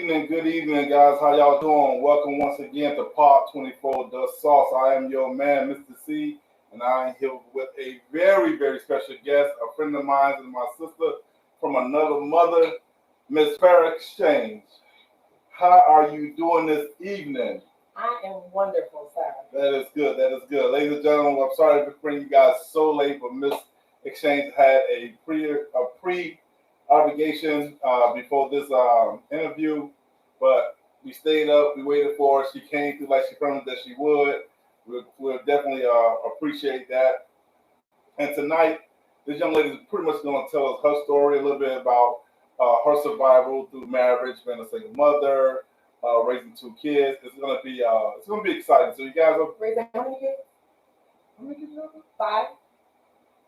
good evening, guys. How y'all doing? Welcome once again to Part 24, The Sauce. I am your man, Mr. C, and I am here with a very, very special guest, a friend of mine and my sister from another mother, Ms.Fair Xchange. How are you doing this evening? I am wonderful, sir. That is good. That is good. Ladies and gentlemen, I'm sorry to bring you guys so late, but Miss Exchange had a pre obligation before this interview, but we stayed up. We waited for her. She came through like she promised that she would. We'll definitely appreciate that. And tonight, this young lady is pretty much going to tell us her story, a little bit about her survival through marriage, being a single mother, raising two kids. It's gonna be exciting. So you guys are raising how many kids? How many kids you have? 5.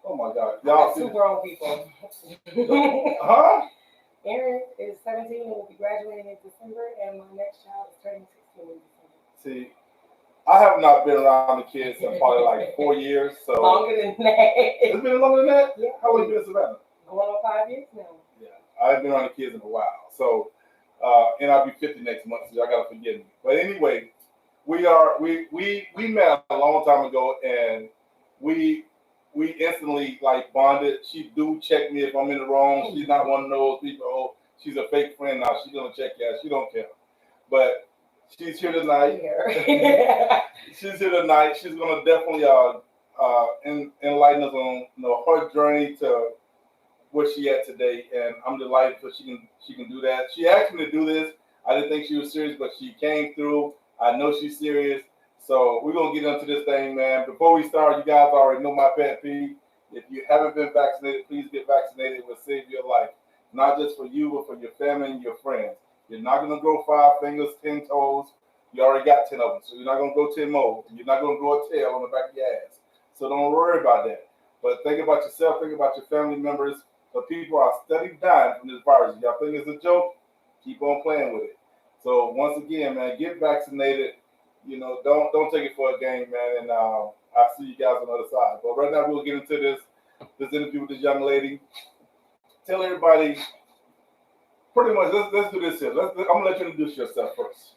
Oh my God! Y'all two grown people. Huh? Aaron is 17 and will be graduating in December, and my next child is turning 16 in December. See, I have not been around the kids in probably like 4 years. So longer than that. It's been longer than that. Yeah. How long have you been in Savannah? Going on 5 years now. Yeah, I've been around the kids in a while. So, and I'll be 50 next month, so y'all gotta forgive me. But anyway, we met a long time ago, and we instantly like bonded. She do check me if I'm in the wrong. She's not one of those people. Oh, she's a fake friend now. She's gonna check you out. She don't care. But she's here tonight. She's here tonight. She's gonna definitely enlighten us on her journey to where she at today, and I'm delighted that she can do that. She asked me to do this. I didn't think she was serious, but she came through. I know she's serious. So we're gonna get into this thing, man. Before we start, you guys already know my pet peeve. If you haven't been vaccinated, please get vaccinated. It will save your life. Not just for you, but for your family and your friends. You're not gonna grow 5 fingers, 10 toes. You already got 10 of them. So you're not gonna grow 10 more. You're not gonna grow a tail on the back of your ass. So don't worry about that. But think about yourself, think about your family members. The people are steady dying from this virus. Y'all think it's a joke? Keep on playing with it. So once again, man, get vaccinated. Don't take it for a game, man. And I'll see you guys on the other side. But right now, we'll get into this interview with this young lady. Tell everybody, pretty much. Let's do this here. I'm gonna let you introduce yourself first.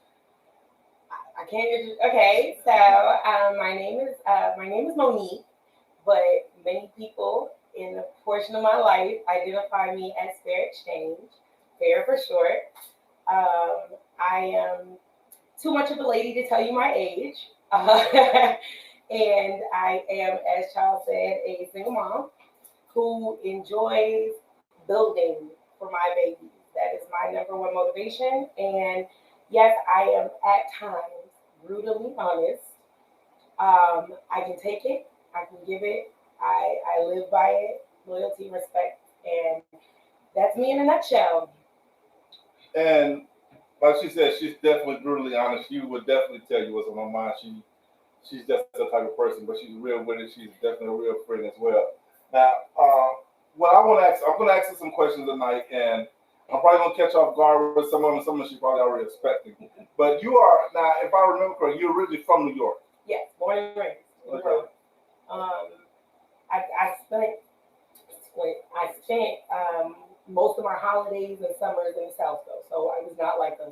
I can't. Okay, so my name is Monique, but many people in a portion of my life identify me as Fair Exchange, Fair for short. I am too much of a lady to tell you my age. And I am, as Child said, a single mom who enjoys building for my babies. That is my number one motivation. And yes, I am at times brutally honest. I can take it. I can give it. I live by it. Loyalty, respect. And that's me in a nutshell. And like she said, she's definitely brutally honest. She would definitely tell you what's on her mind. She's just that type of person, but she's real with it. She's definitely a real friend as well. Now, what I'm going to ask her some questions tonight, and I'm probably going to catch off guard with some of them. Some of them she's probably already expecting. But you are now, if I remember correctly, you're originally from New York. Yes, born and raised. Okay. I spent most of my holidays and summers in the South, though, so I was not like a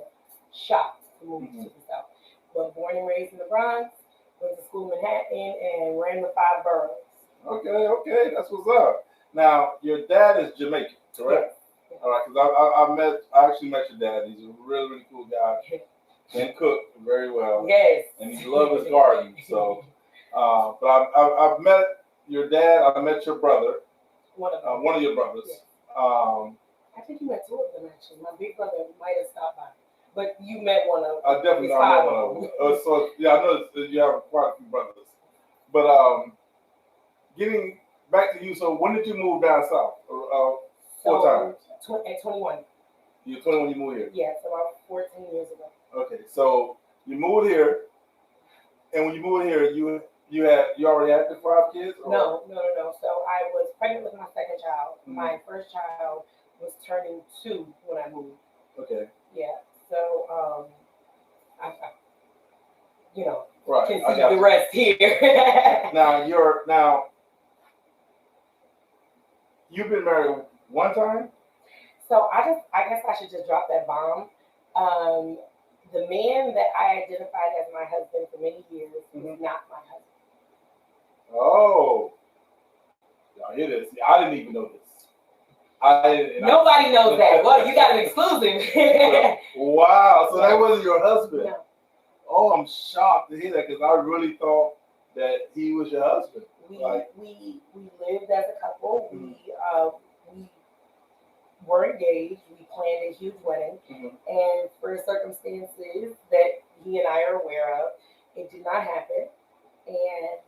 shock to move to the South. But born and raised in the Bronx, went to school in Manhattan, and ran the 5 boroughs. Okay, that's what's up. Now, your dad is Jamaican, correct? Yes. All right, because I actually met your dad. He's a really, really cool guy. Can cook very well. Yes. And he loves his garden. So, but I've met your dad. I met your brother. One of your brothers. Yes. I think you met 2 of them actually. My big brother might have stopped by, but you met one of them. I definitely met one of them. So yeah, I know that you have quite a few brothers. But getting back to you. So when did you move down south? Full time. At 21. You're 21. You moved here. Yes, about 14 years ago. Okay, so you moved here, and when you moved here, you already had the 5 kids? Or? No. So I was pregnant with my second child. Mm-hmm. My first child was turning 2 when I moved. Okay. Yeah. So I right. can see the rest here. Now you've been married one time? So I guess I should just drop that bomb. The man that I identified as my husband for many years was not my husband. Oh, y'all hear this? I didn't even know this. Nobody knows that. Well, you got an exclusive. Wow, so that wasn't your husband? No. Oh, I'm shocked to hear that because I really thought that he was your husband. We lived as a couple. We were engaged. We planned a huge wedding, and for circumstances that he and I are aware of, it did not happen. And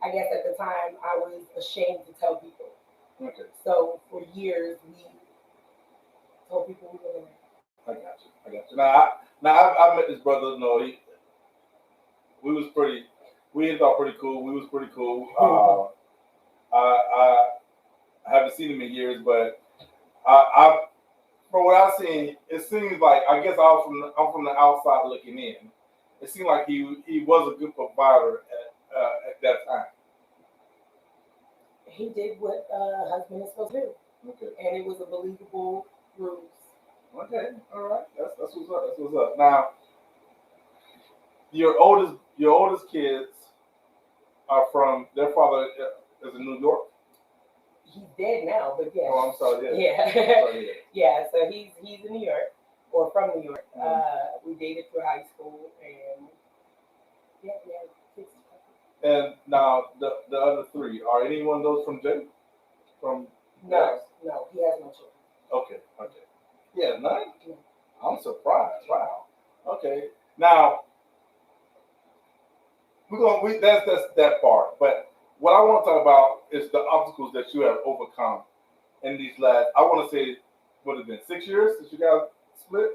I guess at the time I was ashamed to tell people. Okay. So for years we told people we were married. I got you. Now I met this brother. No, we ended up pretty cool. We was pretty cool. I haven't seen him in years, but I from what I've seen, it seems like I guess I'm from the outside looking in. It seemed like he was a good provider at that time. He did what a husband is supposed to do. Okay. And it was a believable ruse. Okay, all right. That's what's up. That's what's up. Now, your oldest kids are from their father is in New York. He's dead now, but yeah. Oh, I'm sorry. Yeah. Yeah. So he's in New York or from New York. We dated through high school, and yeah, we had kids. And now the other three, are any one of those from Jay? No, he has no children. Okay. Yeah, none? No. I'm surprised. Wow. Okay. Now that's that part. But what I want to talk about is the obstacles that you have overcome in these last, I want to say, what has it been, 6 years since you guys split?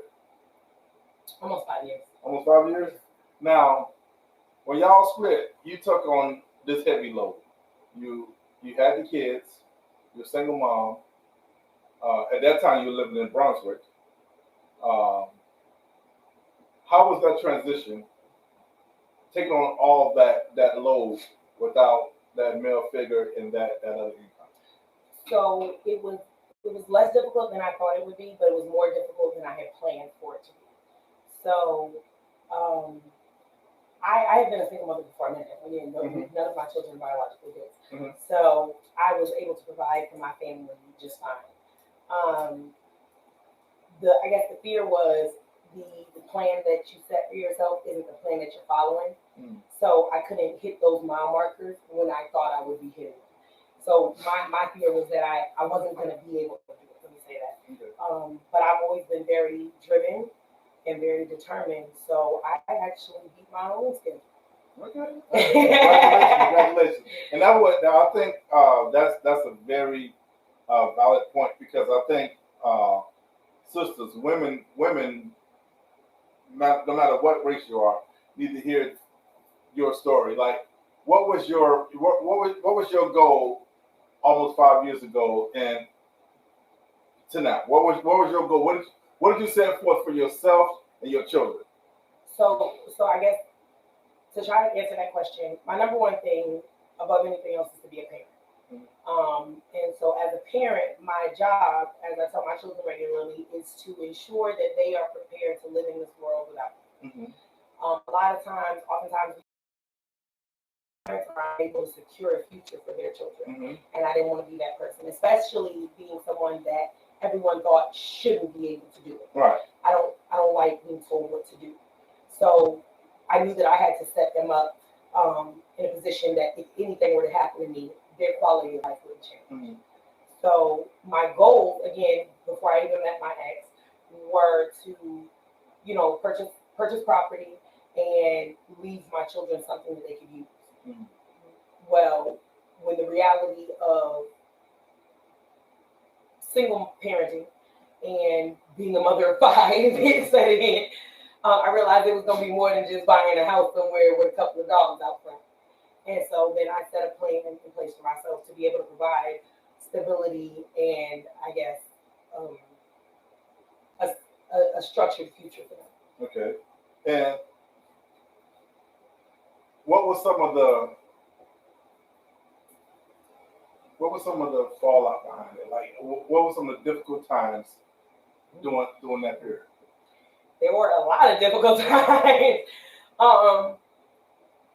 Almost 5 years. Almost 5 years? Now, when y'all split, you took on this heavy load. You had the kids, you're a single mom. At that time, you were living in Brunswick. How was that transition, taking on all that load without that male figure and that other income? So it was less difficult than I thought it would be, but it was more difficult than I had planned for it to be. So I had been a single mother before I met him. Again, none of my children biologically did. So I was able to provide for my family just fine. I guess the fear was the plan that you set for yourself isn't the plan that you're following. So I couldn't hit those mile markers when I thought I would be hitting them. So my fear was that I wasn't going to be able to do it. Let me say that. Okay. But I've always been very driven and very determined. So I actually beat my own schedule. Okay. Congratulations. And I think that's a very valid point, because I think sisters, women, no matter what race you are, need to hear your story. Like, what was your goal almost 5 years ago and to now? What was your goal? What did you set forth for yourself and your children? So I guess to try to answer that question, my number one thing above anything else is to be a parent. And so as a parent, my job, as I tell my children regularly, is to ensure that they are prepared to live in this world without me. A lot of times, oftentimes, parents are able to secure a future for their children. And I didn't want to be that person, especially being someone that everyone thought shouldn't be able to do it. Right. I don't like being told what to do. So I knew that I had to set them up in a position that if anything were to happen to me, their quality of life would change. So my goals, again, before I even met my ex, were to, purchase property and leave my children something that they could use. Well, when the reality of single parenting and being a mother of 5 set in, I realized it was going to be more than just buying a house somewhere with a couple of dogs out front. And so then I set a plan in place for myself to be able to provide stability and, I guess, a structured future for them. Okay. And what was some of the fallout behind it? Like, what were some of the difficult times during that period? there were a lot of difficult times. Um,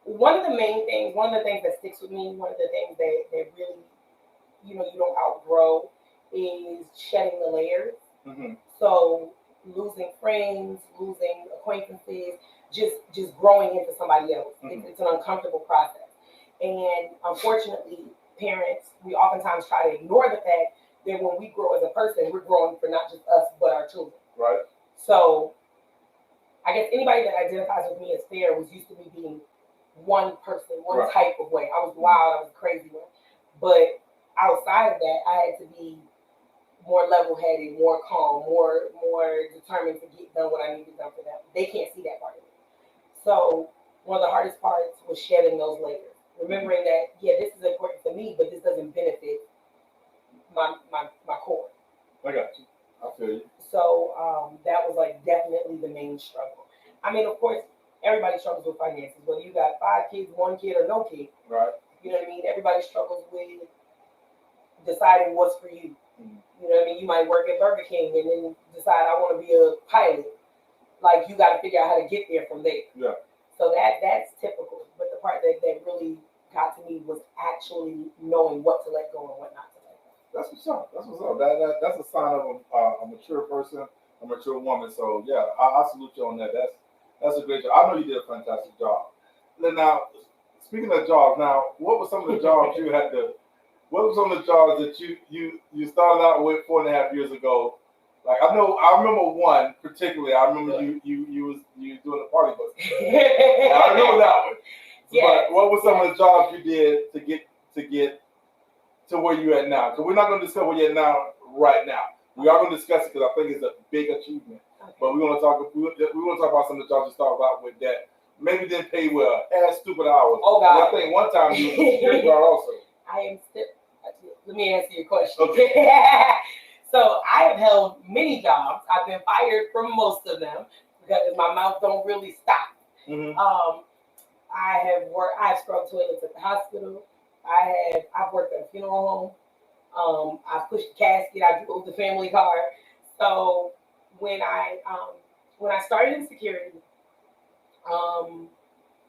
one of the things that sticks with me, one of the things that really, you don't outgrow is shedding the layers. Mm-hmm. So losing friends, losing acquaintances, just growing into somebody else. Mm-hmm. It's an uncomfortable process. And unfortunately, parents, we oftentimes try to ignore the fact that when we grow as a person, we're growing for not just us, but our children. Right. So I guess anybody that identifies with me as fair was used to me being one person, one Right. type of way. I was wild, I was a crazy one. But outside of that, I had to be more level-headed, more calm, more determined to get done what I needed done for them. They can't see that part of me. So one of the hardest parts was shedding those layers, remembering that this is important to me, but this doesn't benefit my core. I got you. I feel you. So that was like definitely the main struggle. I mean, of course, everybody struggles with finances, whether you got 5 kids, 1 kid, or no kid. Right. You know what I mean? Everybody struggles with deciding what's for you. You know what I mean? You might work at Burger King and then decide I want to be a pilot. Like you got to figure out how to get there from there. Yeah. So that's typical. But the part that really got to me was actually knowing what to let go and what not to let go. That's what's up. That's what's up. That's a sign of a mature person, a mature woman. So yeah, I salute you on that. That's a great job. I know you did a fantastic job. Now, speaking of jobs, now what were some of the jobs you had to? What were some of the jobs that you started out with 4.5 years ago? Like I remember one particularly. I remember you was doing a party bus. I remember that one. Yeah. But what were some of the jobs you did to get to where you at now? Because we're not going to discuss where you're at now right now. We are going to discuss it because I think it's a big achievement. Okay. But we're going to talk about some of the jobs you started out with that maybe didn't pay well, had stupid hours. Oh God! And I think one time you was a security guard also. I am still. Let me answer your question. Okay. So I have held many jobs. I've been fired from most of them because my mouth don't really stop. Mm-hmm. I've scrubbed toilets at the hospital. I've worked at a funeral home. I pushed the casket. I drove the family car. So when I started in security,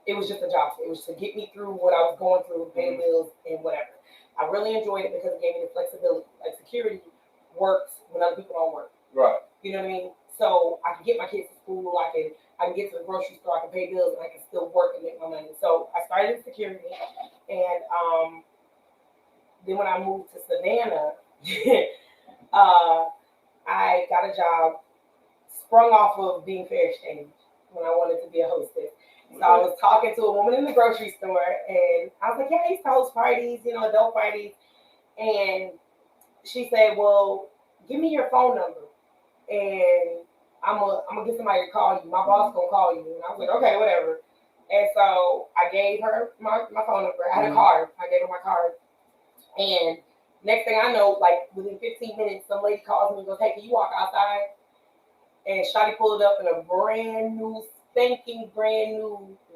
it was just a job. It was to get me through what I was going through, paying bills and whatever. I really enjoyed it because it gave me the flexibility. Like security works when other people don't work. Right. You know what I mean? So I can get my kids to school. I can get to the grocery store. I can pay bills, and I can still work and make my money. So I started in security, and then when I moved to Savannah, I got a job sprung off of being Fair Xchange when I wanted to be a hostess. So I was talking to a woman in the grocery store, and I was like, yeah, I used to host parties, adult parties. And she said, well, give me your phone number, and I'm gonna get somebody to call you. My boss gonna call you. And I was like, okay, whatever. And so I gave her my phone number. I had a card. I gave her my card. And next thing I know, like within 15 minutes, some lady calls me and goes, hey, can you walk outside? And Shotty pulled up in a brand new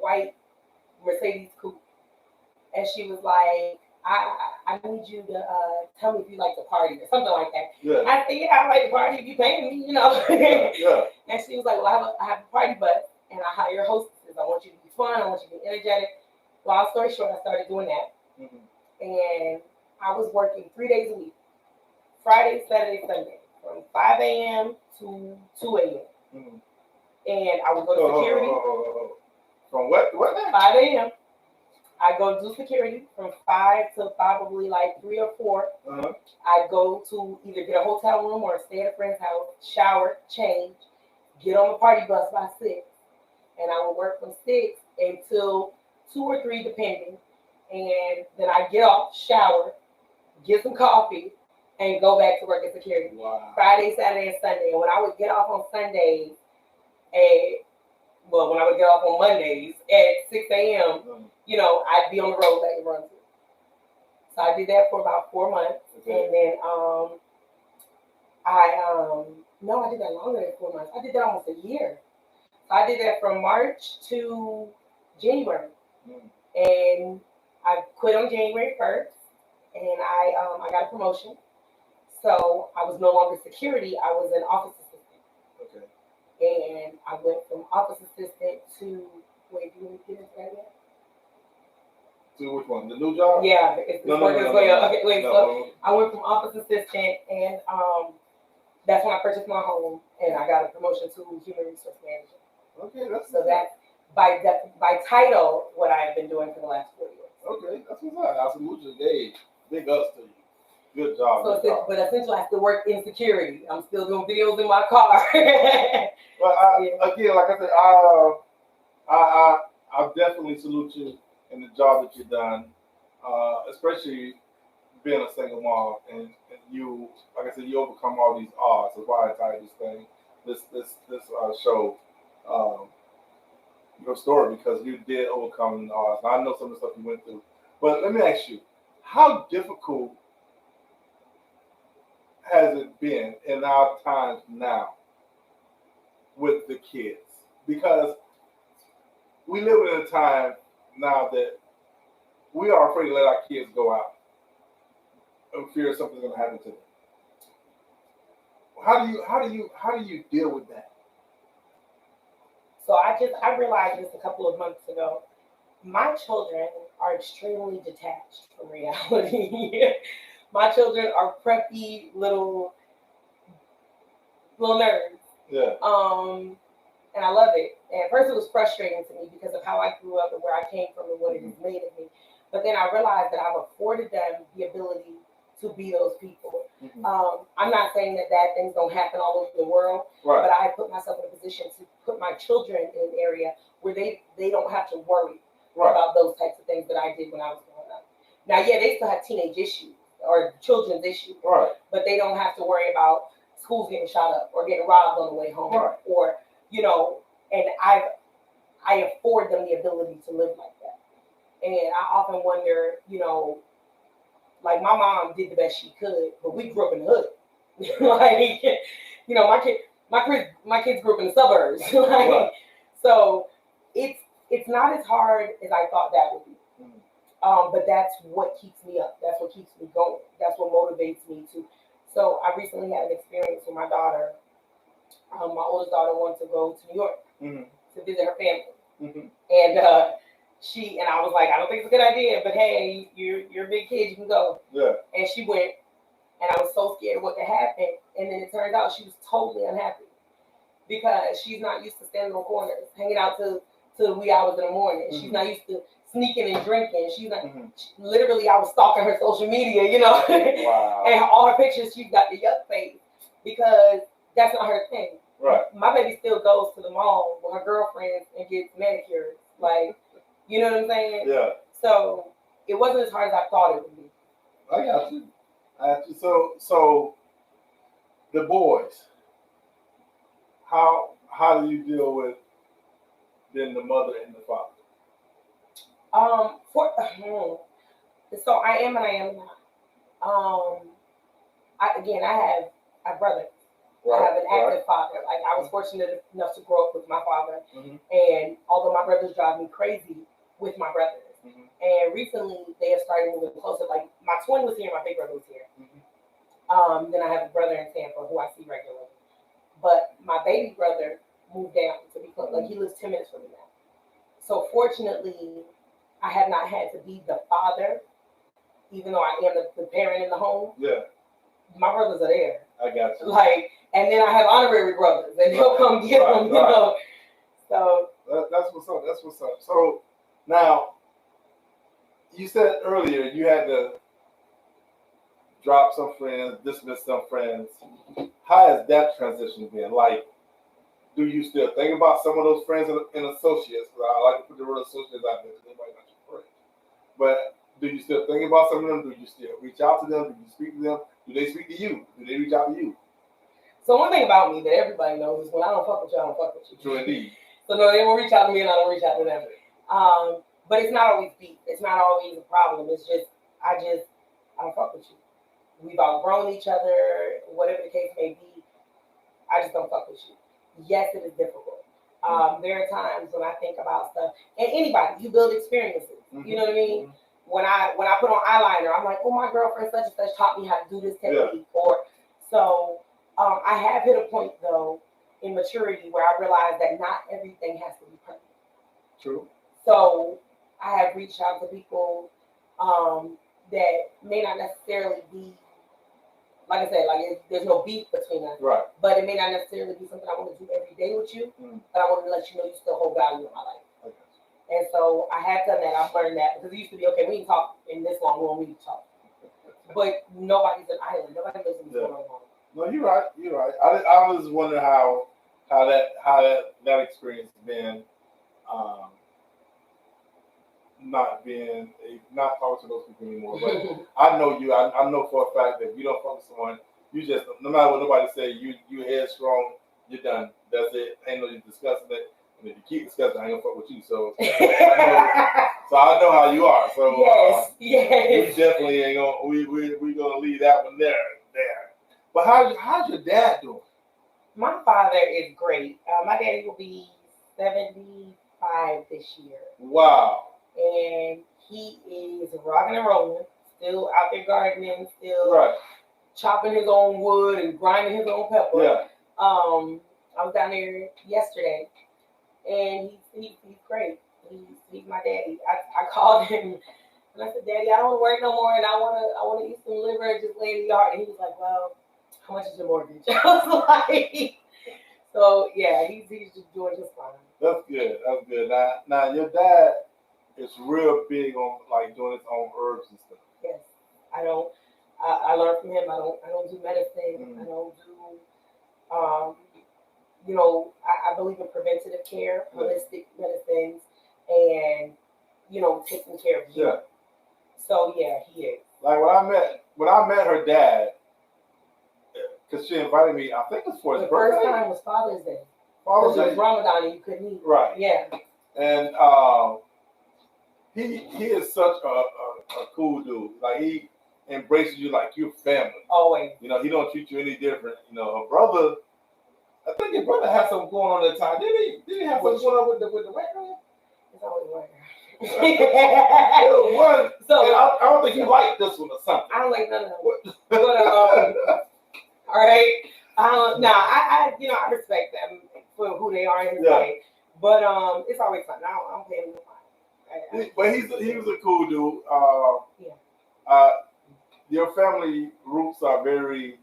white Mercedes coupe. And she was like, I need you to tell me if you like to party or something like that. Yeah. I said, yeah, I like to party if you paying me, Yeah. And she was like, well, I have a party bus and I hire hostesses. I want you to be fun. I want you to be energetic. Long story short, I started doing that. Mm-hmm. And I was working 3 days a week, Friday, Saturday, Sunday, from 5 a.m. to 2 a.m. Mm-hmm. And I would go to security. From what? 5 a.m. I go do security from 5 to probably like 3 or 4. Uh-huh. I go to either get a hotel room or stay at a friend's house, shower, change, get on the party bus by 6. And I would work from 6 until 2 or 3 depending. And then I get off, shower, get some coffee, and go back to work at security. Wow. Friday, Saturday, and Sunday. And when I would get off on Sundays, when I would get off on Mondays at 6 a.m., I'd be on the road like a run through. So I did that for about 4 months. Okay. And then I did that longer than 4 months. I did that almost a year. So I did that from March to January. And I quit on January 1st, and I got a promotion. So I was no longer security. I was an office assistant. Okay. and I went from office assistant to, wait, do you want to get into that yet? To which one? The new job? Yeah, it's working its way up. Okay, wait, so I went from office assistant, and that's when I purchased my home, and I got a promotion to human resource manager. Okay, that's so that's by title what I have been doing for the last 4 years. Okay, that's what's up. I salute you. Hey, big ups to you. Good job. So, but essentially, I still work in security. I'm still doing videos in my car. But again, like I said, I definitely salute you in the job that you've done, especially being a single mom, and you, like I said, you overcome all these odds. That's why I titled this show, your story, because you did overcome the odds. And I know some of the stuff you went through. But let me ask you, how difficult has it been in our times now with the kids? Because we live in a time now that we are afraid to let our kids go out and fear something's going to happen to them. How do you deal with that? So I realized this a couple of months ago. My children are extremely detached from reality. My children are preppy little nerds. Yeah. And I love it. And at first it was frustrating to me because of how I grew up and where I came from and what it has made of me. But then I realized that I've afforded them the ability to be those people. I'm not saying that bad things don't happen all over the world, right. But I put myself in a position to put my children in an area where they don't have to worry about those types of things that I did when I was growing up. Now, yeah, they still have teenage issues or children's issues, right. But they don't have to worry about schools getting shot up or getting robbed on the way home, right. Or and I afford them the ability to live like that. And I often wonder, like my mom did the best she could, but we grew up in the hood. My kids grew up in the suburbs. Right. So it's not as hard as I thought that would be. But that's what keeps me up. That's what keeps me going. That's what motivates me to. So I recently had an experience with my daughter. My oldest daughter wanted to go to New York to visit her family. And I was like, I don't think it's a good idea, but hey, you're a big kid, you can go. Yeah. And she went, and I was so scared of what could happen. And then it turned out she was totally unhappy because she's not used to standing on corners, hanging out till the wee hours in the morning. She's not used to sneaking and drinking. She's not. Literally, I was stalking her social media, Wow. And all her pictures, she's got the yuck face because that's not her thing. Right. My baby still goes to the mall with her girlfriends and gets manicures. Like, you know what I'm saying? Yeah. So it wasn't as hard as I thought it would be. I got you. So the boys, how do you deal with being the mother and the father? So I am and I am not. I have brothers. Right, I have an active father. Like I was fortunate enough to grow up with my father, and although my brothers drive me crazy with my brothers, and recently they have started moving closer. Like my twin was here, my big brother was here. Then I have a brother in Tampa who I see regularly, but my baby brother moved down to be close. Like he lives 10 minutes from me now. So fortunately, I have not had to be the father, even though I am the parent in the home. Yeah. My brothers are there. I got you. And then I have honorary brothers, and they'll come get them, So that's what's up. That's what's up. So now, you said earlier you had to drop some friends, dismiss some friends. How has that transition been? Like, do you still think about some of those friends and associates? Because I like to put the word associates out there because they might not be friends. But do you still think about some of them? Do you still reach out to them? Do you speak to them? Do they speak to you? Do they reach out to you? So one thing about me that everybody knows is when I don't fuck with you, I don't fuck with you. True indeed. So no, they won't reach out to me and I don't reach out to them. But it's not always deep. It's not always a problem. It's just I don't fuck with you. We've outgrown each other, whatever the case may be. I just don't fuck with you. Yes, it is difficult. There are times when I think about stuff, and anybody, you build experiences. You know what I mean? When I put on eyeliner, I'm like, oh, my girlfriend such and such taught me how to do this technique. Yeah. Or so I have hit a point though in maturity where I realized that not everything has to be perfect. True. So I have reached out to people that may not necessarily be, like I said, there's no beef between us. Right. But it may not necessarily be something I want to do every day with you, but I want to let you know you still hold value in my life. Okay. And so I have done that. I've learned that because it used to be, okay, we can talk in this long, we don't need to talk. But nobody's an island. Nobody lives in this world alone. No, you're right. You're right. I was wondering how that experience has been, not talking to those people anymore. But I know you. I know for a fact that if you don't fuck with someone, you just, no matter what nobody say, you headstrong. You're done. That's it. Ain't no discussing it. And if you keep discussing, I ain't gonna fuck with you. So I know how you are. So yes. We definitely ain't gonna. We gonna leave that one there. But how's your dad doing? My father is great. My daddy will be 75 this year. Wow. And he is rocking and rolling, still out there gardening, still chopping his own wood and grinding his own pepper. Yeah. I was down there yesterday, and he's great. He's my daddy. I called him and I said, "Daddy, I don't want to work no more, and I want to eat some liver and just lay in the yard." And he was like, "Well, how much is your mortgage?" I was like, "So yeah, he's just doing just fine." That's good. That's good. Now your dad is real big on like doing his own herbs and stuff. Yes, I learned from him. I don't do medicine. I don't do. I believe in preventative care, holistic medicines, and taking care of you. Yeah. So yeah, he is. Like when I met her dad, because she invited me, I think it was for his birthday. The first time was Father's Day. Because it was Ramadan and you couldn't eat. Right. Yeah. And he is such a cool dude. Like he embraces you like you're family. Always. He don't treat you any different. Her brother, I think your brother had something going on at the time. Did he have something going on with the white man? It's always white. So I don't think you like this one or something. I don't like none of them. But all right. I respect them for who they are in his way. But it's always fun. I don't pay him no mind. But he was a cool dude. Your family roots are very,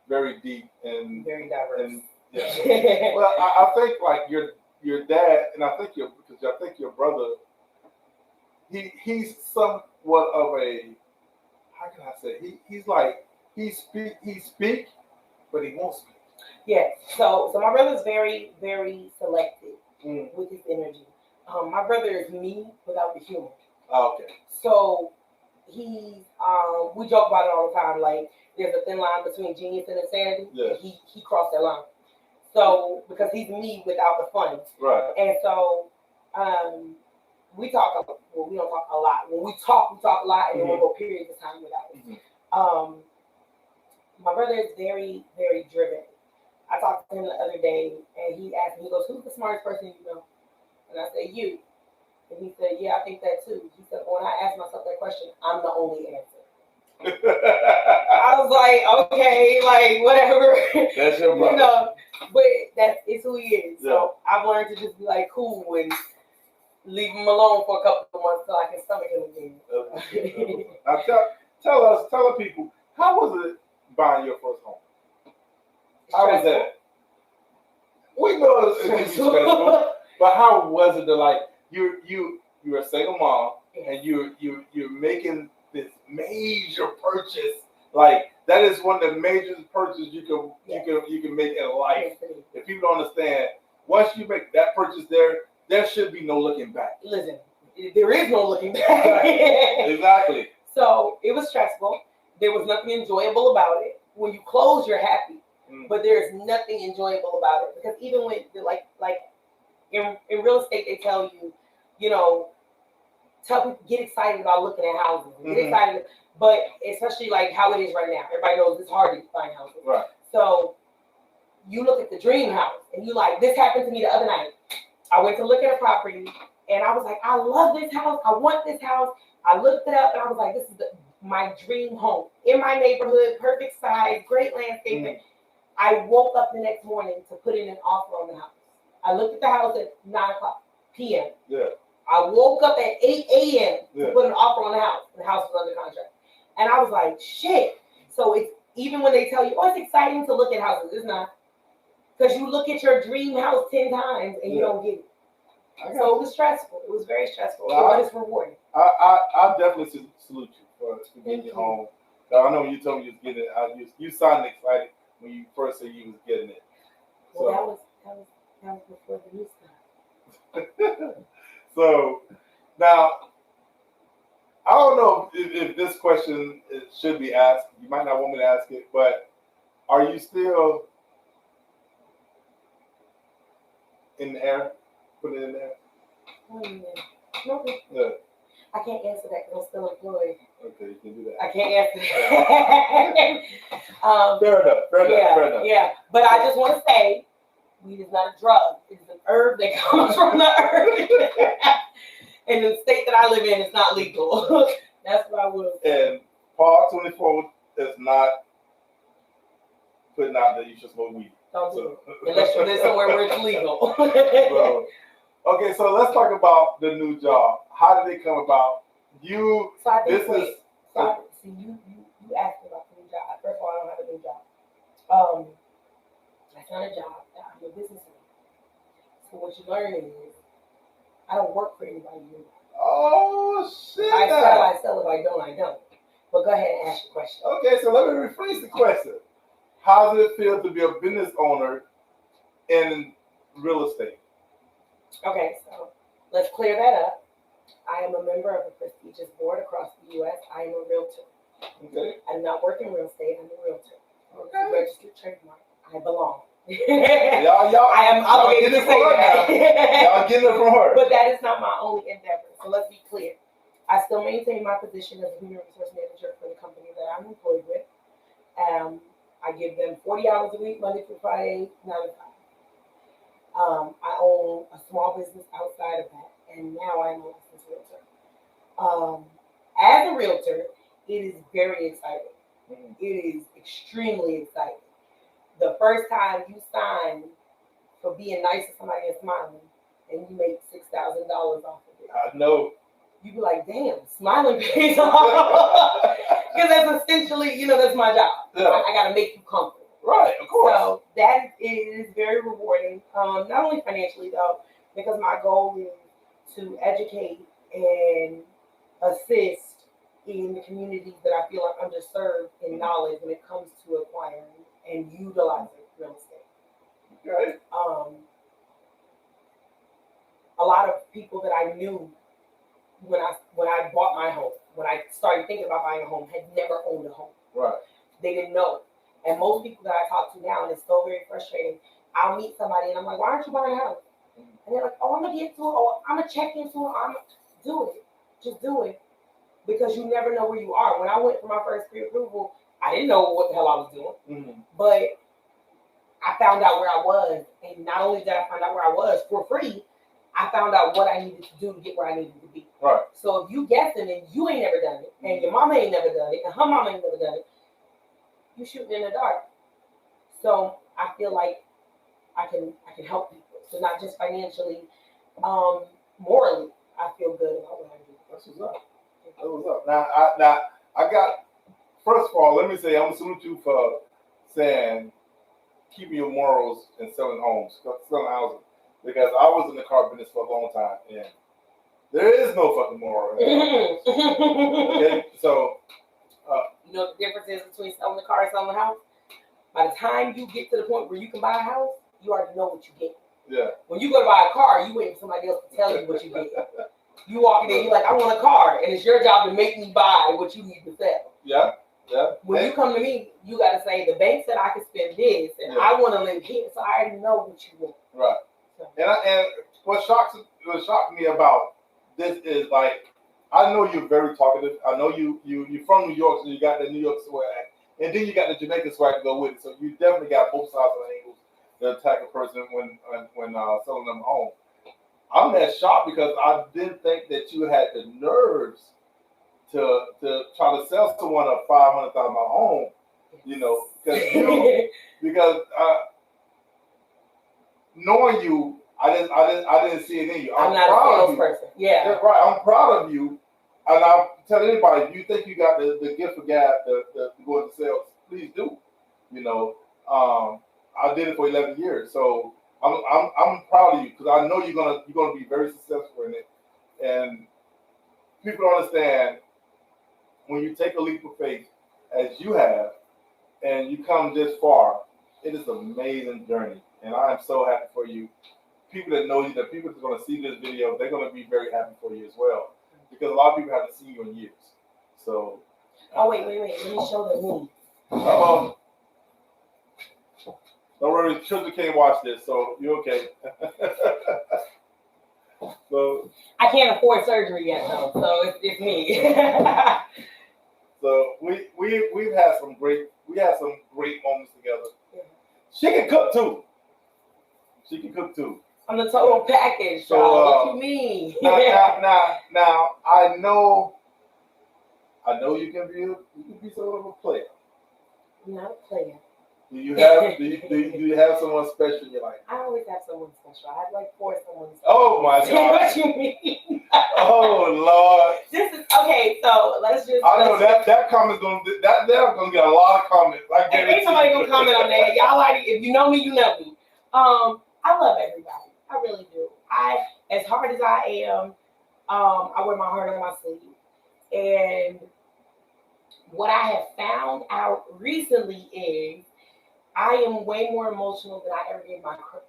very deep and very diverse. And, well, I think like your dad, and I think your brother, he's somewhat of a, how can I say? He's like he speak, but he won't speak. Yeah. So my brother's very, very selective with his energy. My brother is me without the humor. Oh, okay. So he's we joke about it all the time. Like there's a thin line between genius and insanity. Yeah. And he crossed that line. So because he's me without the fun. Right. And so we talk. Well, we don't talk a lot. When we talk a lot, and then we'll go periods of time without it. My brother is very, very driven. I talked to him the other day, and he asked me, he goes, "Who's the smartest person you know?" And I said, "You." And he said, "Yeah, I think that too." He said, "When I ask myself that question, I'm the only answer." I was like, okay, like whatever. That's your brother. But it's who he is. Yeah. So I've learned to just be like cool and leave him alone for a couple of months so I can stomach him again. Now tell the people, how was it buying your first home? How was that? We know it can be stressful, but how was it that you're a single mom and you're making this major purchase? Like that is one of the major purchases you can make in life. If people don't understand, once you make that purchase, there should be no looking back. Listen, there is no looking back. Exactly. So it was stressful. There was nothing enjoyable about it. When you close, you're happy, but there's nothing enjoyable about it because even when like in real estate, they tell you, tell people get excited about looking at houses. Get excited, but especially like how it is right now. Everybody knows it's hard to find houses. Right. So you look at the dream house and you like, this happened to me the other night. I went to look at a property and I was like, I love this house. I want this house. I looked it up and I was like, this is my dream home in my neighborhood, perfect size, great landscaping. I woke up the next morning to put in an offer on the house. I looked at the house at 9 p.m. Yeah. I woke up at 8 a.m. to Yeah. put an offer on the house. The house was under contract. And I was like, shit. So it's even when they tell you, oh, it's exciting to look at houses, it's not. Because you look at your dream house 10 times and you don't get it. So it was stressful. It was very stressful. But it's rewarding. I definitely salute you for getting your home. I know when you told me you was getting it. You sounded excited when you first said you was getting it. So. Well, that was before the new stuff. So now, I don't know if this question should be asked. You might not want me to ask it, but are you still in the air? Put it in there. Oh, yeah. Okay. Yeah. I can't answer that because I'm still employed. Okay, you can do that. I can't answer that. Fair enough. Yeah, but I just want to say, weed is not a drug. It's an herb that comes from the earth. In the state that I live in, it's not legal. That's what I will say. And Paul 24 is not putting out that you should smoke weed. Don't do it. Unless you live somewhere where it's legal. Okay, so let's talk about the new job. How did it come about? You, so I think, see, you asked me about the new job. First of all, I don't have a new job. That's not a job. I'm a businessman. So what you learn is, I don't work for anybody new. Oh, shit. I sell. If I don't. But go ahead and ask your question. Okay, so let me rephrase the question. How does it feel to be a business owner in real estate? Okay, so let's clear that up. I am a member of a prestigious board across the U.S. I am a realtor. Okay. I do not work in real estate. I'm a realtor. Okay. Registered trademark. I belong. Y'all, I am obligated to say that. Y'all getting it from her. But that is not my only endeavor. So let's be clear. I still maintain my position as a human resource manager for the company that I'm employed with. I give them 40 hours a week, Monday through Friday, 9 to 5. I own a small business outside of that, and now I'm a licensed realtor. As a realtor, it is very exciting. It is extremely exciting. The first time you sign for being nice to somebody and smiling, and you make $6,000 off of it. I know. You be like, damn, smiling pays off. Because that's essentially, that's my job. Yeah. I got to make you comfortable. Right, of course. So that is very rewarding. Not only financially, though, because my goal is to educate and assist in the communities that I feel are underserved in knowledge when it comes to acquiring and utilizing real estate. Okay. A lot of people that I knew when I bought my home, when I started thinking about buying a home, had never owned a home. Right. They didn't know. And most people that I talk to now, and it's so very frustrating, I'll meet somebody and I'm like, why aren't you buying a house? And they're like, oh, I'm going to get to it. Oh, I'm going to check into it. Do it. Just do it. Because you never know where you are. When I went for my first pre-approval, I didn't know what the hell I was doing. Mm-hmm. But I found out where I was. And not only did I find out where I was for free, I found out what I needed to do to get where I needed to be. Right. So if you guessing and you ain't never done it, and your mama ain't never done it, and her mama ain't never done it, you shooting in the dark. So I feel like I can help people. So not just financially, morally, I feel good about what I do. That's what's up. That's what's up. Now I got. First of all, let me say I'm salute you for saying keeping your morals and selling houses. Because I was in the car business for a long time, and there is no fucking moral. Okay, so you know the difference is between selling the car and selling the house. By the time you get to the point where you can buy a house, you already know what you get. Yeah. When you go to buy a car, you wait for somebody else to tell you what you get. You walk in there, you're like, I want a car, and it's your job to make me buy what you need to sell. Yeah. Yeah. When you come to me, you got to say the bank said I could spend this, and I want to live here, so I already know what you want. Right. And what shocks me about this is, like, I know you're very talkative. I know you're from New York, so you got the New York swag, and then you got the Jamaican swag to go with it. So you definitely got both sides of the angles to attack a person when selling them a home. I'm that shocked because I didn't think that you had the nerves to try to sell someone a $500,000 home You know, because knowing you, I didn't see it in you. I'm not a salesperson. Yeah. That's right. I'm proud of you. And I'll tell anybody, if you think you got the gift of gab to go into sales, please do. You know, I did it for 11 years, so I'm proud of you because I know you're gonna be very successful in it. And people don't understand when you take a leap of faith, as you have, and you come this far. It is an amazing journey, and I am so happy for you. People that know you, the people that's going to see this video, they're going to be very happy for you as well, because a lot of people haven't seen you in years. So. Oh wait! Let me show them me. Don't worry, children can't watch this, so you're okay. So. I can't afford surgery yet, though, so it's me. So we've had some great moments together. Yeah. She can cook too. I'm the total package. So what you mean? Now I know you can be sort of a player. I'm not a player. Do you have someone special in your life? I always have someone special. I'd like for someone special. Oh my God! What you mean? Oh Lord! This is okay. So let's just. I know that comment's gonna get a lot of comments. Ain't somebody gonna comment on that. Y'all like, if you know me, you know me. I love everybody. I really do. As hard as I am, I wear my heart on my sleeve. And what I have found out recently is I am way more emotional than I ever gave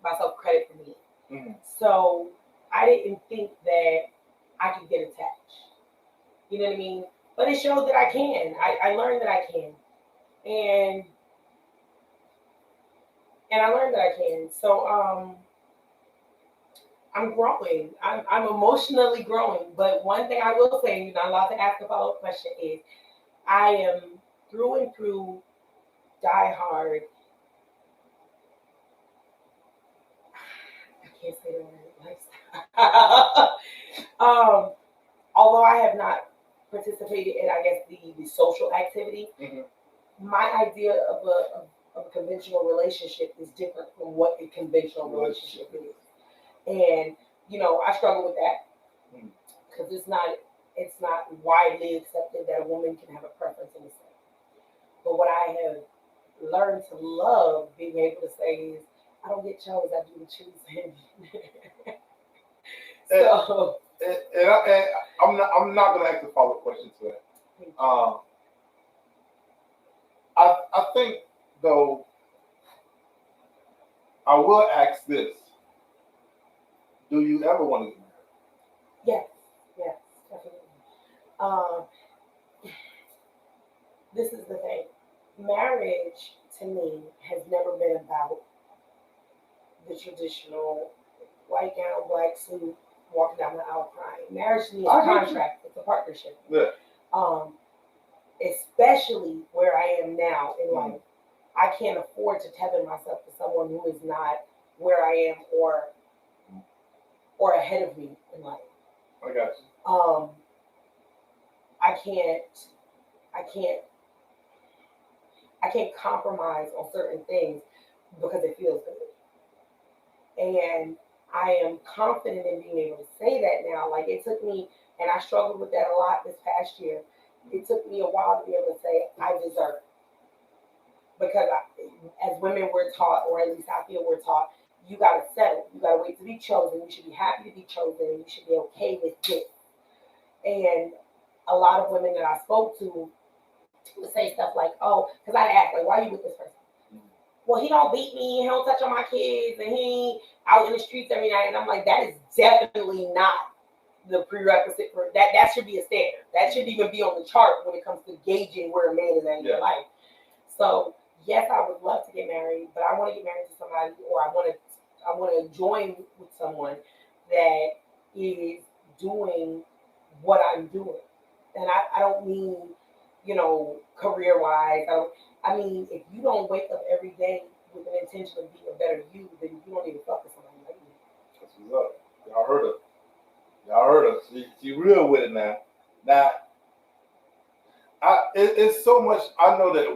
myself credit for being. Mm-hmm. So I didn't think that I could get attached. You know what I mean? But it showed that I can. I learned that I can. And I learned that I can. So I'm growing. I'm emotionally growing. But one thing I will say, you're not allowed to ask a follow-up question, is I am through and through diehard. I can't say the word lifestyle. Although I have not participated in, I guess, the social activity, mm-hmm. My idea of a conventional relationship is different from what a conventional relationship is. And, you know, I struggle with that because it's not widely accepted that a woman can have a preference in the sex. But what I have learned to love being able to say is, I don't get chose, I do the choosing. So, and I'm not going to ask a follow-up question to that. I think, though, I will ask this. Do you ever want to get married? Yes, definitely. This is the thing. Marriage, to me, has never been about the traditional white gown, black suit, walking down the aisle crying. Marriage to me is a contract. It's a partnership. Yeah. Especially where I am now in life. I can't afford to tether myself to someone who is not where I am or ahead of me in life. I got you. I can't compromise on certain things because it feels good. And I am confident in being able to say that now. Like, it took me, and I struggled with that a lot this past year. It took me a while to be able to say, I deserve it. Because as women, we're taught, or at least I feel we're taught, you got to settle. You got to wait to be chosen. You should be happy to be chosen, and you should be okay with this. And a lot of women that I spoke to would say stuff like, oh, because I'd ask, like, why are you with this person? Well, he don't beat me, he don't touch on my kids, and he ain't out in the streets every night. And I'm like, that is definitely not the prerequisite for that. That should be a standard. That shouldn't even be on the chart when it comes to gauging where a man is in your life. So yes, I would love to get married, but I want to get married to somebody, or I want to join with someone that is doing what I'm doing. And I don't mean, you know, career-wise. I mean, if you don't wake up every day with an intention of being a better you, then you don't even fuck with somebody like me. That's what's up. Y'all heard her. She real with it now. Now, it's so much. I know that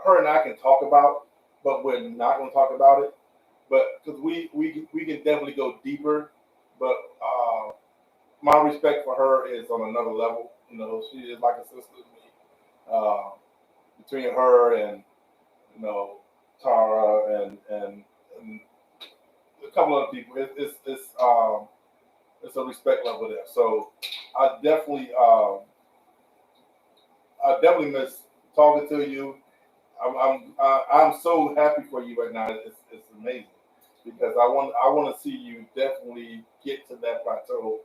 her and I can talk about, but we're not going to talk about it. But because we can definitely go deeper, but my respect for her is on another level. You know, she is like a sister to me. Uh, Between her and Tara and a couple other people, it's a respect level there. So I definitely miss talking to you. I'm so happy for you right now. It's amazing because I want to see you definitely get to that plateau.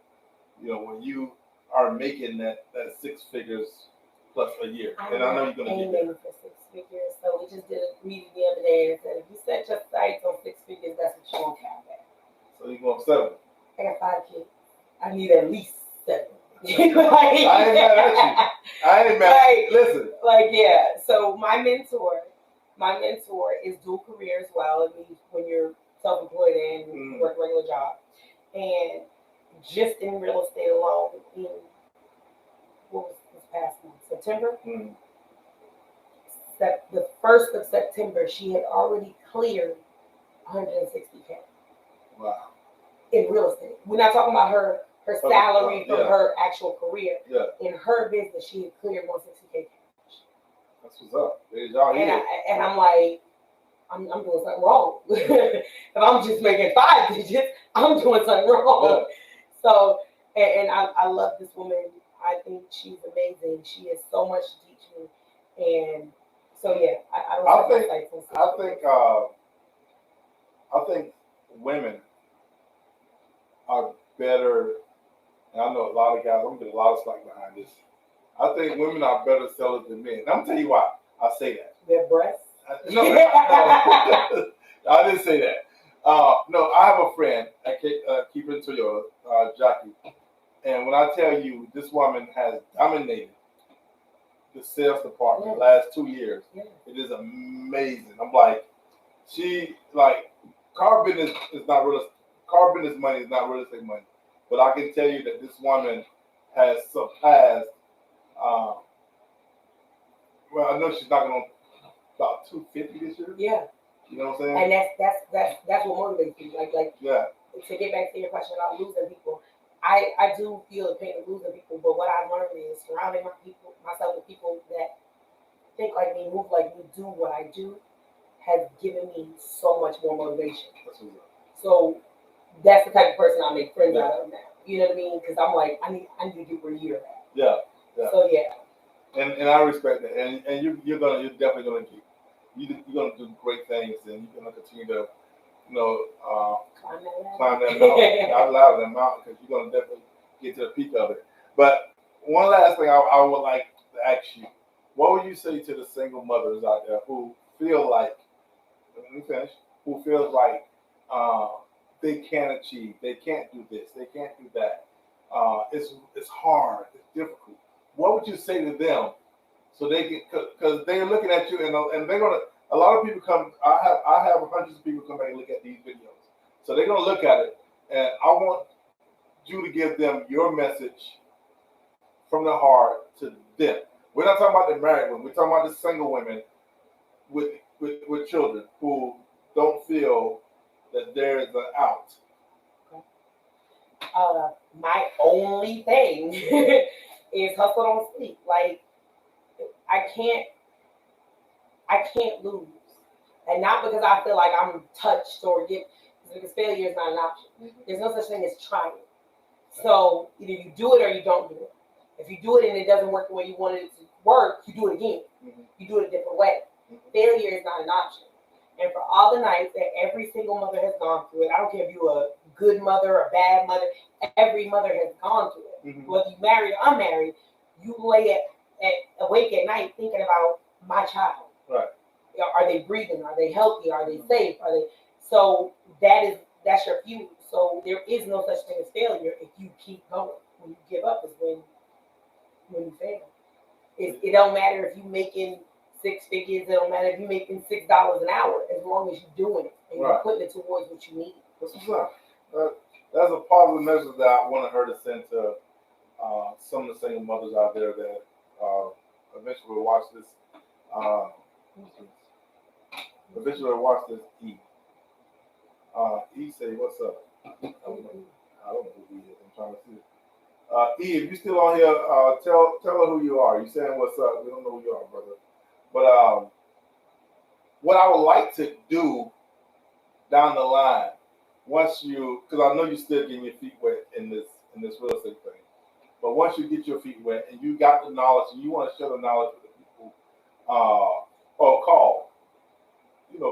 You know, when you are making that six figures plus a year, and I know you're gonna get there. For six figures. So we just did a meeting the other day and said if you set your sights on six figures, that's what you want to count at. So you going 7? I got 5 kids. I need at least 7. I ain't mad at you. I ain't mad. Listen. Yeah. So my mentor is dual career as well. It means when you're self-employed and work a regular job. And just in real estate alone, in what was this past month? September? The 1st of September, she had already cleared 160K. Wow. In real estate. We're not talking about her salary from her actual career. Yeah. In her business, she had cleared 160K cash. That's what's up. And I'm like, I'm doing something wrong. If I'm just making 5 digits, I'm doing something wrong. Yeah. So, and I love this woman. I think she's amazing. She has so much to teach me. And so, yeah, I think women are better, and I know a lot of guys, I'm going to get a lot of slack behind this. I think women are better sellers than men. And I'm going to tell you why I say that. Their breasts? No, I didn't say that. No, I have a friend at Keep It Toyota, Jackie. And when I tell you this woman has dominated the sales department the last 2 years, it is amazing. I'm like, car business is not real. Car business money is not real estate money. But I can tell you that this woman has surpassed. Well, I know she's not going to about 250 this year. Yeah. You know what I'm saying? And that's what motivates me. To get back to your question about losing people, I do feel the pain of losing people, but what I've learned is surrounding myself with people that think like me, move like me, do what I do, has given me so much more motivation. So that's the type of person I make friends out of now. You know what I mean? Because I'm like, I need to get where you're at. Yeah. So yeah. And I respect that. And you're definitely gonna you're gonna do great things, and you're gonna continue to climb that mountain. Not loud that mountain, because you're gonna definitely get to the peak of it. But one last thing I would like to ask you: what would you say to the single mothers out there who feel like, let me finish, who feels like they can't achieve, they can't do this, they can't do that. It's hard, it's difficult. What would you say to them so they can, because they're looking at you and they're gonna. A lot of people come. I have hundreds of people come back and look at these videos, so they're gonna look at it, and I want you to give them your message from the heart to them. We're not talking about the married women. We're talking about the single women with children who don't feel that there is an out. My only thing is hustle, don't sleep. Like I can't lose, and not because I feel like I'm touched or because failure is not an option. There's no such thing as trying. So either you do it or you don't do it. If you do it and it doesn't work the way you wanted it to work, you do it again. You do it a different way. Failure is not an option. And for all the nights that every single mother has gone through it, I don't care if you're a good mother or a bad mother, every mother has gone through it. Whether you married or unmarried, you lay awake at night thinking about my child. Right. Are they breathing? Are they healthy? Are they safe? So that's your fuel. So there is no such thing as failure if you keep going. When you give up is when you fail. It don't matter if you're making 6 figures. It don't matter if you're making $6 an hour, as long as you're doing it and you're putting it towards what you need. That's what's up. That's a positive message that I wanted her to send to some of the single mothers out there that eventually will watch this. The bishop will watch this. E. E say, "What's up?" I don't know who he is. I'm trying to see. E, if you still on here, tell her who you are. You saying what's up? We don't know who you are, brother. But what I would like to do down the line, once you, because I know you're still getting your feet wet in this real estate thing, but once you get your feet wet and you got the knowledge and you want to share the knowledge with the people, or call,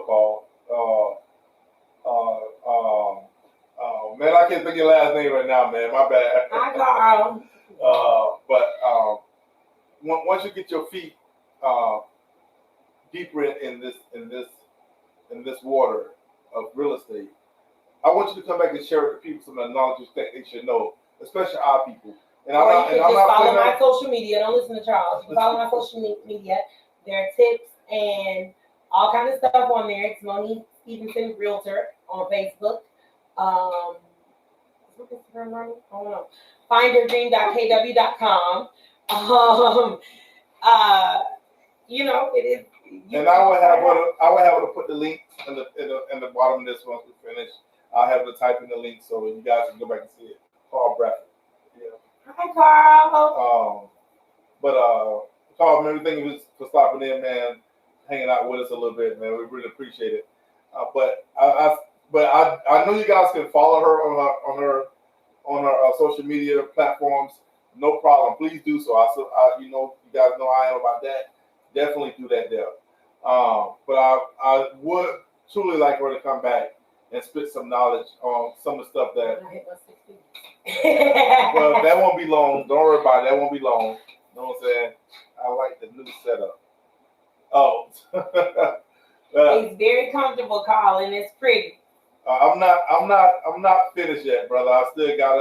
call. Man, I can't think of your last name right now, man. My bad. Hi, Carl. But once you get your feet deeper in this water of real estate, I want you to come back and share with the people some of the knowledge that they should know, especially our people. And or you can just follow my social media. Don't listen to Charles. You can follow my social media. There are tips and all kinds of stuff on there. It's Monique Stevenson Realtor on Facebook. I don't know. Findyourdream.kw.com. It is. And I will have to put the link in the bottom of this once we finish. I'll have to type in the link so you guys can go back and see it. Carl Bradford. Yeah. Hi, Carl. Carl, man, thank you for stopping in, man, hanging out with us a little bit, man. We really appreciate it. But I know you guys can follow her on her social media platforms. No problem. Please do so. You guys know I am about that. Definitely do that there. But I would truly like her to come back and spit some knowledge on some of the stuff that. Well, that won't be long. Don't worry about it. That won't be long. You know what I'm saying? I like the new setup. Oh. It's very comfortable, Carl, and it's pretty. I'm not finished yet, brother. I still got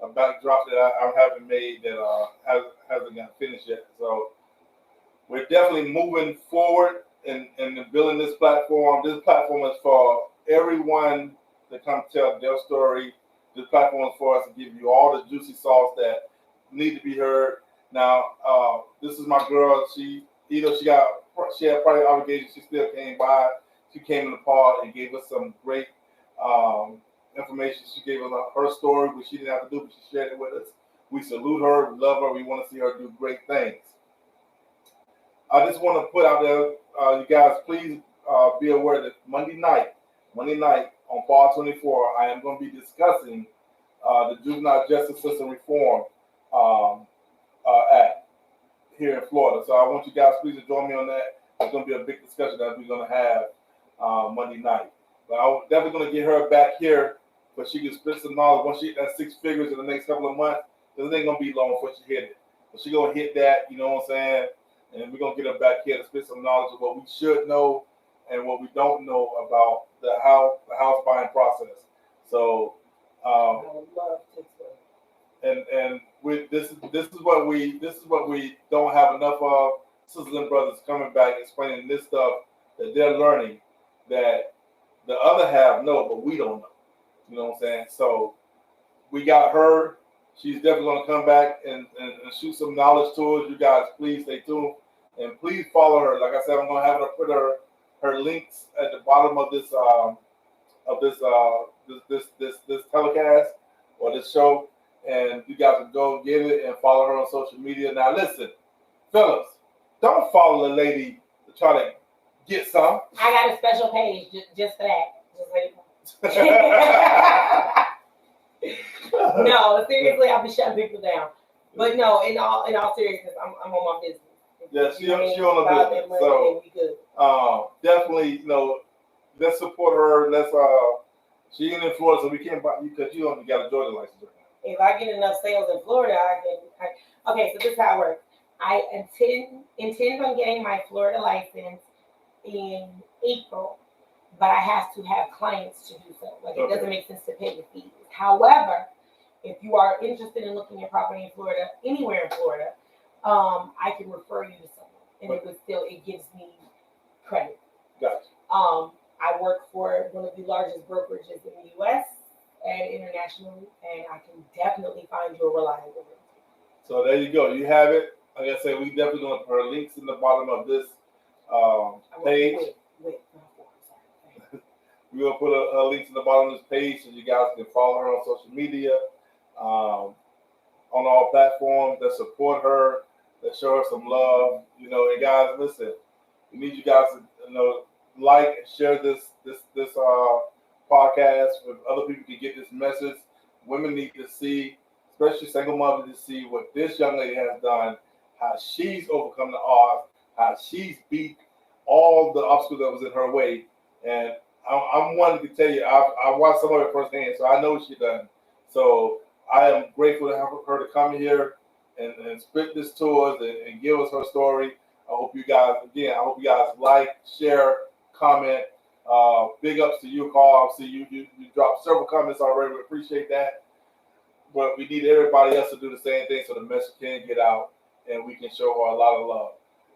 a backdrop that I haven't made that hasn't got finished yet. So we're definitely moving forward in building this platform. This platform is for everyone to come tell their story. This platform is for us to give you all the juicy sauce that need to be heard. Now, this is my girl. She had private obligations. She still came by. She came in the pod and gave us some great information. She gave us her story, which she didn't have to do, but she shared it with us. We salute her, we love her, we want to see her do great things. I just want to put out there, you guys, please be aware that Monday night on Bar 24, I am going to be discussing the Juvenile Justice System Reform Act here in Florida. So I want you guys please to join me on that. It's going to be a big discussion that we're going to have Monday night. But I'm definitely going to get her back here, but she can spit some knowledge. Once she hit that 6 figures in the next couple of months, this ain't going to be long before she hit it. But she's going to hit that, you know what I'm saying? And we're going to get her back here to spit some knowledge of what we should know and what we don't know about the house buying process. So, I would love to. And with this is what we don't have enough of. Sisters and brothers coming back explaining this stuff that they're learning that the other half know, but we don't know. You know what I'm saying? So we got her. She's definitely going to come back and shoot some knowledge to us. You guys, please stay tuned and please follow her. Like I said, I'm going to have her put her links at the bottom of this this telecast or this show, and you guys can go get it and follow her on social media. Now, listen, fellas, don't follow the lady to try to get some. I got a special page just for that. Just like No, seriously, I'll be shutting people down. But no, in all seriousness, I'm on my business. Yeah, she on the business. So definitely, let's support her. Let's she ain't in Florida, so we can't buy you because you only got a Georgia license right now. If I get enough sales in Florida, okay, so this is how it works. I intend on getting my Florida license in April, but I have to have clients to do so. It doesn't make sense to pay the fees. However, if you are interested in looking at property in Florida, anywhere in Florida, I can refer you to someone, and it gives me credit. Gotcha. I work for one of the largest brokerages in the U.S. and internationally, and I can definitely find you a reliable realtor. So there you go. You have it. Like I said, we definitely going to put our links in the bottom of this page. We're gonna put a link to the bottom of this page so you guys can follow her on social media, on all platforms that support her, that show her some love. You know, and guys, listen, we need you guys to like and share this podcast with other people to get this message. Women need to see, especially single mothers, to see what this young lady has done, how she's overcome the odds, how she's beat all the obstacles that was in her way. And I'm wanting to tell you, I watched some of it firsthand, so I know what she done. So I am grateful to have her to come here and spit this to us and give us her story. I hope you guys like, share, comment. Big ups to you, Carl. I see you dropped several comments already. We appreciate that. But we need everybody else to do the same thing so the message can get out and we can show her a lot of love.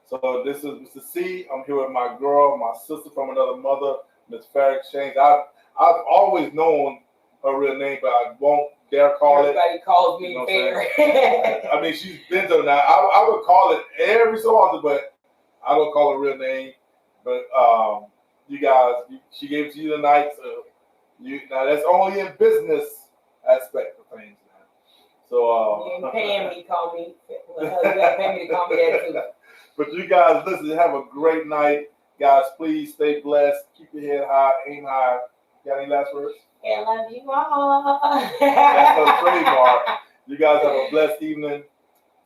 So this is Mr. C. I'm here with my girl, my sister from another mother, Ms.Fair Xchange. I've always known her real name, but I won't dare call it. Everybody calls me Fair. I mean, she's been there now. I would call it every so often, but I don't call her real name. But you guys, she gave it to you tonight. So now that's only in business aspect of things now. So you ain't paying me to call me. You gotta pay me to call me that too. But you guys, listen, have a great night. Guys, please stay blessed. Keep your head high, aim high. Got any last words? I love you all. That's a trademark. You guys have a blessed evening.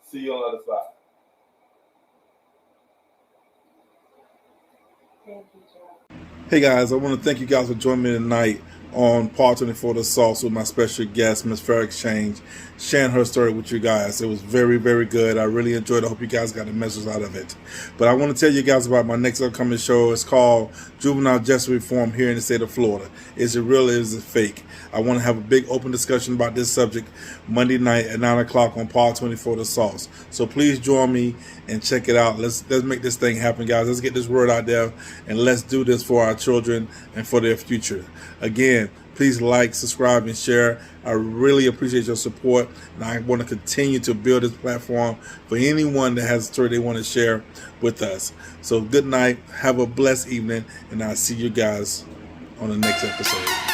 See you on the other side. Thank you, John. Hey guys, I want to thank you guys for joining me tonight on Part 24 The Sauce with my special guest, Ms.Fair Xchange, sharing her story with you guys. It was very, very good. I really enjoyed it. I hope you guys got a message out of it. But I want to tell you guys about my next upcoming show. It's called Juvenile Justice Reform here in the state of Florida. Is it real or is it fake? I want to have a big open discussion about this subject Monday night at 9 o'clock on Part 24 The Sauce. So please join me and check it out. Let's make this thing happen, guys. Let's get this word out there and let's do this for our children and for their future. Again, please like, subscribe, and share. I really appreciate your support, and I want to continue to build this platform for anyone that has a story they want to share with us. So good night, have a blessed evening, and I'll see you guys on the next episode.